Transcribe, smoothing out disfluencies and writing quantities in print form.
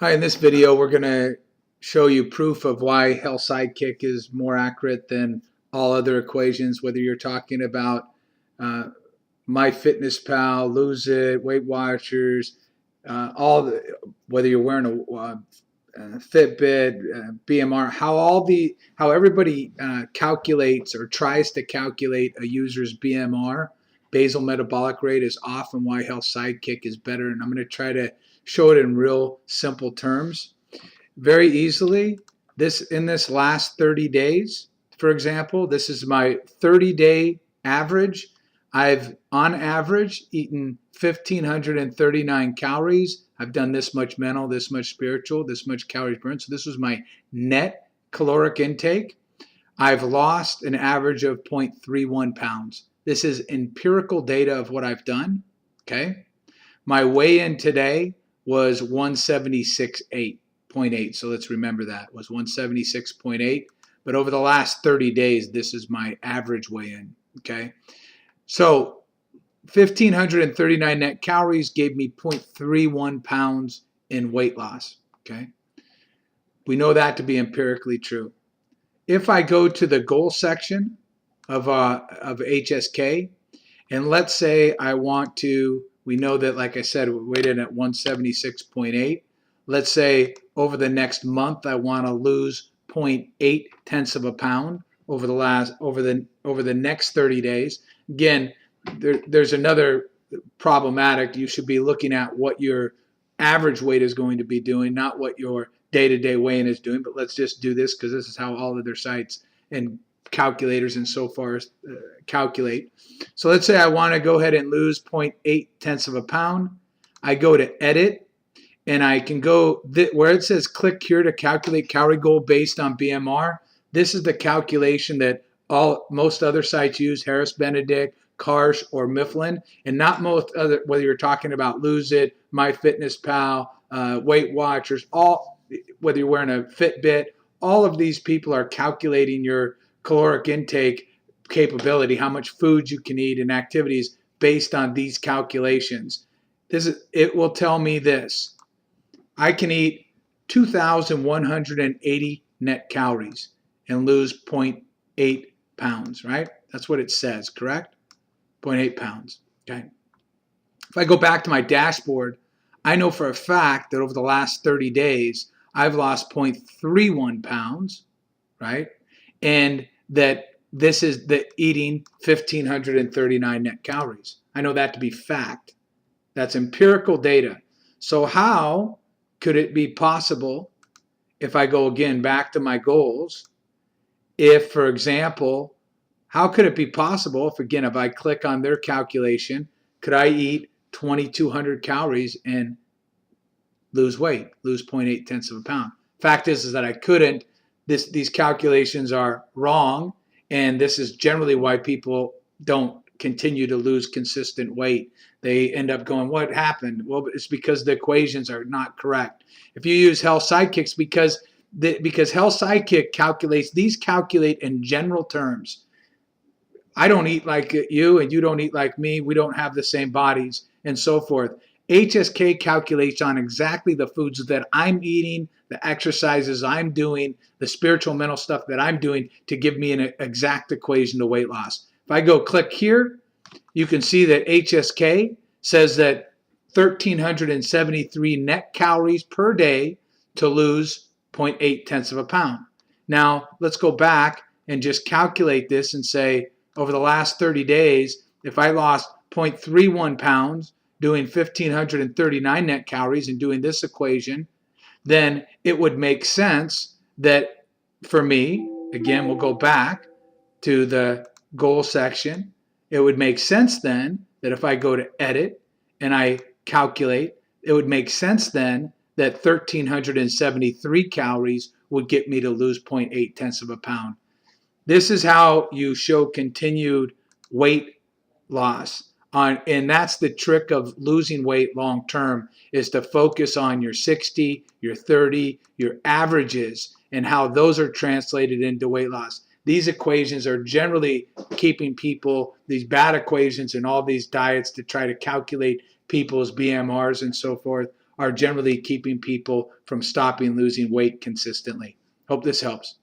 Hi, in this video, we're going to show you proof of why Health Sidekick is more accurate than all other equations, whether you're talking about MyFitnessPal, Lose It, Weight Watchers, whether you're wearing a Fitbit, BMR, how everybody calculates or tries to calculate a user's BMR, basal metabolic rate, is often why Health Sidekick is better. And I'm going to try to show it in real simple terms very easily. In this last 30 days, for example, this is my 30-day average. I've on average eaten 1,539 calories. I've done this much mental, this much spiritual, this much calories burned. So this was my net caloric intake. I've lost an average of 0.31 pounds. This is empirical data of what I've done. Okay. My weigh-in today was 176.8. So let's remember that was 176.8. But over the last 30 days, this is my average weigh-in. Okay. So 1,539 net calories gave me 0.31 pounds in weight loss. Okay. We know that to be empirically true. If I go to the goal section of HSK, and let's say I want to, we know that, like I said, we weighed in at 176.8. Let's say over the next month I want to lose 0.8 tenths of a pound over the next 30 days. Again, there's another problematic. You should be looking at what your average weight is going to be doing, not what your day-to-day weigh-in is doing. But let's just do this because this is how all other sites and calculators and so far calculate. So let's say I want to go ahead and lose 0.8 tenths of a pound. I go to edit, and I can go where it says click here to calculate calorie goal based on BMR. This is the calculation that most other sites use, Harris Benedict, Karsh, or Mifflin, and not most other, whether you're talking about Lose It, MyFitnessPal, Weight Watchers, whether you're wearing a Fitbit, all of these people are calculating your caloric intake capability, how much food you can eat and activities based on these calculations. It will tell me this. I can eat 2,180 net calories and lose 0.8 pounds, right? That's what it says, correct? 0.8 pounds, okay? If I go back to my dashboard, I know for a fact that over the last 30 days, I've lost 0.31 pounds, right? And that this is the eating 1,539 net calories. I know that to be fact. That's empirical data. So how could it be possible, if I go again back to my goals, if, for example, how could it be possible if I click on their calculation, could I eat 2,200 calories and lose weight, lose 0.8 tenths of a pound? Fact is that I couldn't. These calculations are wrong, and this is generally why people don't continue to lose consistent weight. They end up going, what happened? Well, it's because the equations are not correct. If you use Health Sidekicks, because Health Sidekick calculate in general terms. I don't eat like you, and you don't eat like me. We don't have the same bodies, and so forth. HSK calculates on exactly the foods that I'm eating, the exercises I'm doing, the spiritual mental stuff that I'm doing to give me an exact equation to weight loss. If I go click here, you can see that HSK says that 1,373 net calories per day to lose 0.8 tenths of a pound. Now, let's go back and just calculate this and say, over the last 30 days, if I lost 0.31 pounds, doing 1,539 net calories and doing this equation, then it would make sense that for me, again, we'll go back to the goal section. It would make sense then that if I go to edit and I calculate, it would make sense then that 1,373 calories would get me to lose 0.8 tenths of a pound. This is how you show continued weight loss. And that's the trick of losing weight long term, is to focus on your 60, your 30, your averages, and how those are translated into weight loss. These equations are generally keeping people, these bad equations and all these diets to try to calculate people's BMRs and so forth, are generally keeping people from stopping losing weight consistently. Hope this helps.